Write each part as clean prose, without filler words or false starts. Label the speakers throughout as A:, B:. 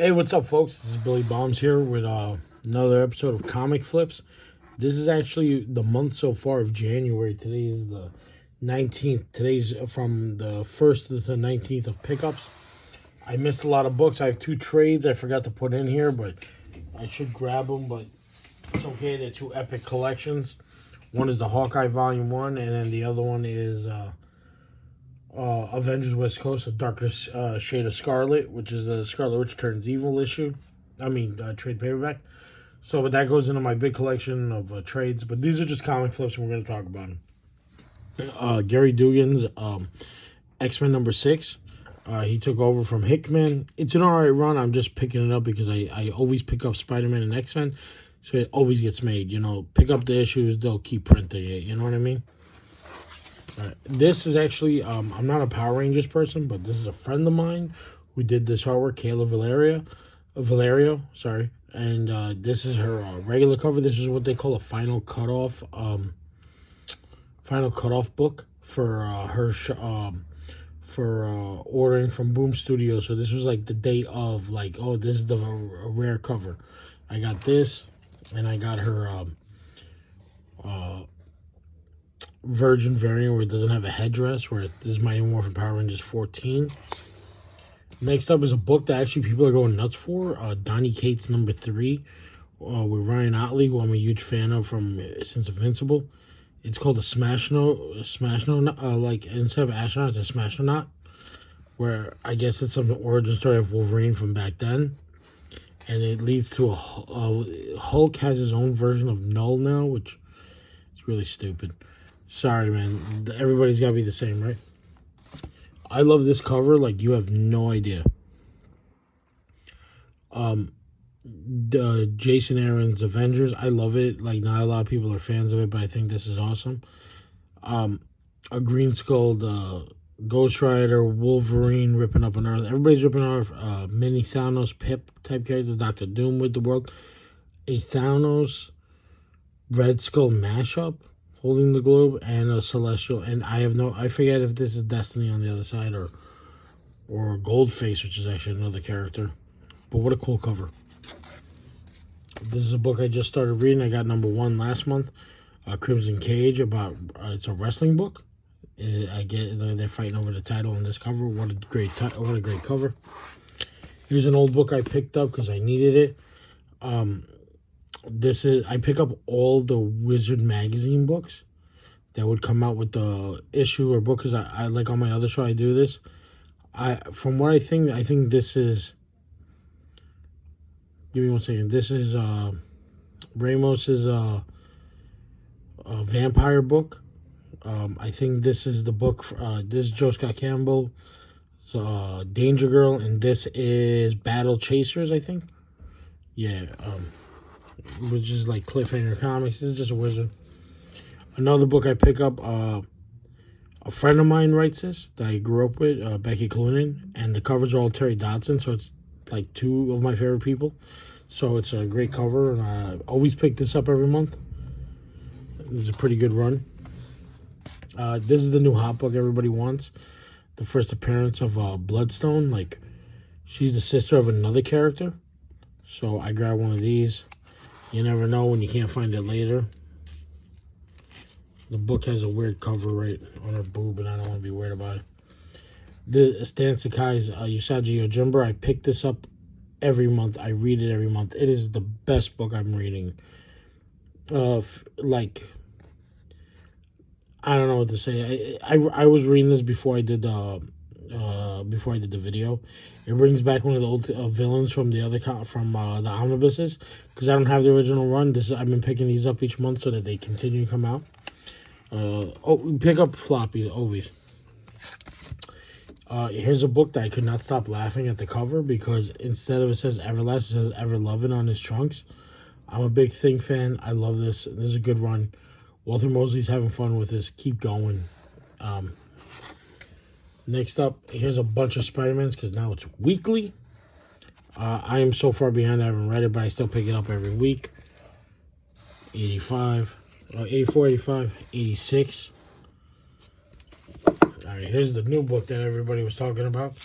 A: Hey, what's up, folks? This is Billy Bombs here with another episode of Comic Flips. This is actually the month so far of January. Today is the 19th. Today's from the 1st to the 19th of pickups. I missed a lot of books. I have two trades I forgot to put in here, but I should grab them, but it's okay. They're two epic collections. One is the Hawkeye Volume 1, and then the other one is Avengers West Coast, a darker shade of Scarlet, which is a Scarlet Witch Turns Evil issue. Trade paperback. So, but that goes into my big collection of trades. But these are just comic flips, and we're going to talk about them. Gary Dugan's X-Men number 6. He took over from Hickman. It's an alright run. I'm just picking it up because I always pick up Spider-Man and X-Men. So it always gets made. You know, pick up the issues, they'll keep printing it. You know what I mean? This is actually, I'm not a Power Rangers person, but this is a friend of mine who did this artwork, Kayla Valerio, sorry. And this is her regular cover. This is what they call a final cutoff book for ordering from Boom Studios. So this was like the date of like, oh, this is the rare cover. I got this, and I got her Virgin variant where it doesn't have a headdress, where this is Mighty Morphin Power Rangers 14. Next up is a book that actually people are going nuts for, Donny Cates number 3, with Ryan Otley, who I'm a huge fan of since Invincible. It's called a Smash Note, like instead of astronaut, it's a Smash-O-Naut, where I guess it's some origin story of Wolverine from back then. And it leads to Hulk has his own version of Null now, which is really stupid. Sorry, man. Everybody's got to be the same, right? I love this cover like you have no idea. The Jason Aaron's Avengers, I love it. Like, not a lot of people are fans of it, but I think this is awesome. A Green Skull, Ghost Rider, Wolverine ripping up on Earth. Everybody's ripping off mini Thanos, Pip type characters, Doctor Doom with the world. A Thanos Red Skull mashup holding the globe, and a Celestial, and I forget if this is Destiny on the other side or Goldface, which is actually another character. But what a cool cover. This is a book I just started reading. I got number 1 last month, Crimson Cage, about it's a wrestling book. They're fighting over the title on this cover. What a great cover. Here's an old book I picked up because I needed it. I pick up all the Wizard magazine books that would come out with the issue or book, because I like on my other show I do this. From what I think this is, give me one second. This is Ramos's vampire book. I think this is the book. This is Joe Scott Campbell, Danger Girl, and this is Battle Chasers, I think. Yeah, which is like Cliffhanger Comics. This is just a Wizard. Another book I pick up, a friend of mine writes this that I grew up with, Becky Cloonan, and the covers are all Terry Dodson, so it's like 2 of my favorite people. So it's a great cover, and I always pick this up every month. This is a pretty good run. This is the new hot book everybody wants. The first appearance of Bloodstone. Like, she's the sister of another character. So I grabbed one of these. You never know when you can't find it later. The book has a weird cover right on her boob, and I don't want to be weird about it. The Stan Sakai's Usagi Yojimbo. I pick this up every month. I read it every month. It is the best book I'm reading. Like, I don't know what to say. I was reading this before I did the video. It brings back one of the old villains from the omnibuses, because I don't have the original run. I've been picking these up each month so that they continue to come out. Pick up floppies, always. Here's a book that I could not stop laughing at the cover, because instead of it says Everlast, it says Everlovin' on his trunks. I'm a big Thing fan. I love this. This is a good run. Walter Mosley's having fun with this. Keep going. Next up, here's a bunch of Spider-Mans, because now it's weekly. I am so far behind, I haven't read it, but I still pick it up every week. 85, 84, 85, 86. All right, here's the new book that everybody was talking about.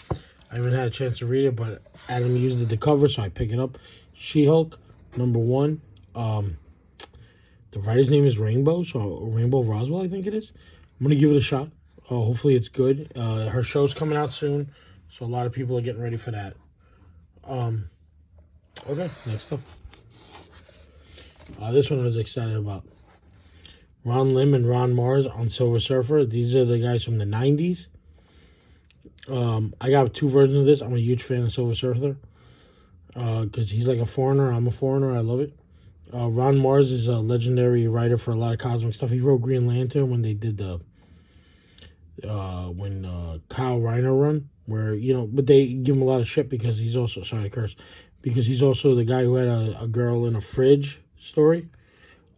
A: I haven't had a chance to read it, but Adam used the cover, so I pick it up. She-Hulk, #1. The writer's name is Rainbow, so Rainbow Roswell, I think it is. I'm gonna give it a shot. Hopefully it's good. Her show's coming out soon, so a lot of people are getting ready for that. Okay, next up. This one I was excited about. Ron Lim and Ron Mars on Silver Surfer. These are the guys from the 90s. I got 2 versions of this. I'm a huge fan of Silver Surfer because he's like a foreigner. I'm a foreigner. I love it. Ron Mars is a legendary writer for a lot of cosmic stuff. He wrote Green Lantern when they did the Kyle Reiner run, where but they give him a lot of shit because he's also because he's also the guy who had a girl in a fridge story.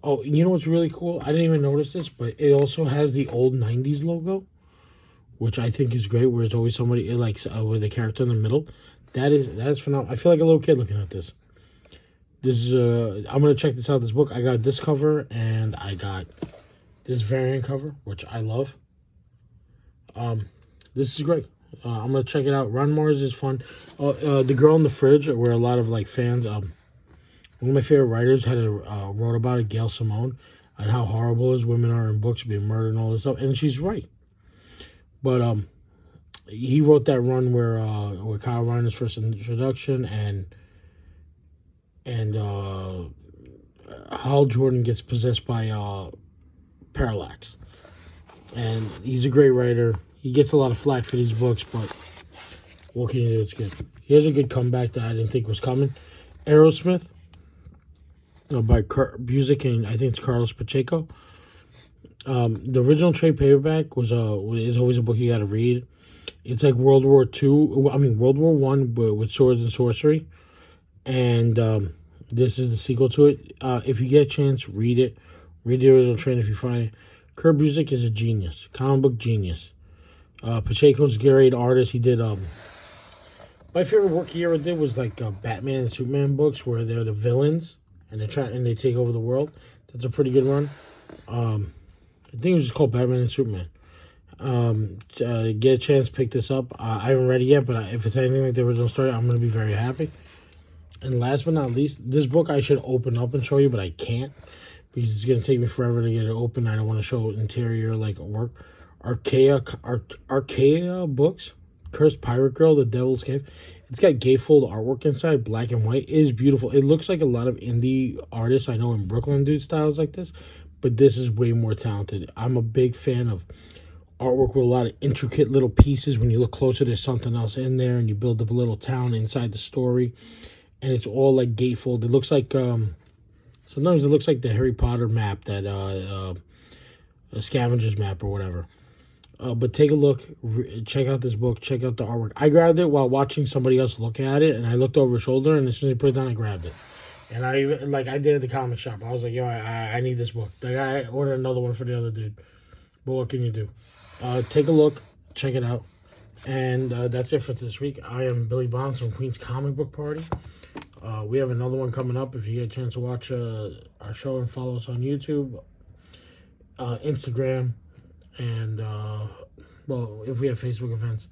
A: Oh, you know what's really cool? I didn't even notice this, but it also has the old 90s logo, which I think is great, where it's always somebody, with a character in the middle. That is phenomenal. I feel like a little kid looking at this. This is, I'm going to check this out, this book. I got this cover, and I got this variant cover, which I love. This is great. I'm going to check it out. Ron Mars is fun. The Girl in the Fridge, where a lot of, fans, one of my favorite writers wrote about it, Gail Simone, and how horrible as women are in books, being murdered and all this stuff. And she's right. But he wrote that run where Kyle Reiner's first introduction and Hal Jordan gets possessed by Parallax. And he's a great writer. He gets a lot of flack for these books, but what can you do? It's good. Here's a good comeback that I didn't think was coming. Aerosmith, by Kurt Busiek and I think it's Carlos Pacheco. The original trade paperback is always a book you got to read. It's like World War I, but with swords and sorcery. And this is the sequel to it. If you get a chance, read it. Read the original trade if you find it. Kurt Busiek is a genius, comic book genius. Pacheco's a great artist. He did my favorite work he ever did was Batman and Superman books where they're the villains and they take over the world. That's a pretty good run. I think it was just called Batman and Superman. Get a chance, pick this up. I haven't read it yet, but if it's anything like the original story, I'm going to be very happy. And last but not least, this book I should open up and show you, but I can't because it's going to take me forever to get it open. I don't want to show interior work. Archaea books, Cursed Pirate Girl, The Devil's Cave. It's got gatefold artwork inside, black and white. It is beautiful. It looks like a lot of indie artists I know in Brooklyn do styles like this, but this is way more talented. I'm a big fan of artwork with a lot of intricate little pieces. When you look closer, there's something else in there, and you build up a little town inside the story, and it's all gatefold. It looks like sometimes it looks like the Harry Potter map, that a scavenger's map or whatever. But take a look, check out this book, check out the artwork. I grabbed it while watching somebody else look at it, and I looked over his shoulder, and as soon as he put it down, I grabbed it. And I even, I did at the comic shop. I was like, yo, I need this book. I ordered another one for the other dude. But what can you do? Take a look, check it out. And that's it for this week. I am Billy Bonds from Queen's Comic Book Party. We have another one coming up. If you get a chance to watch our show and follow us on YouTube, Instagram, and, if we have Facebook events.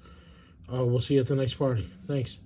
A: We'll see you at the next party. Thanks.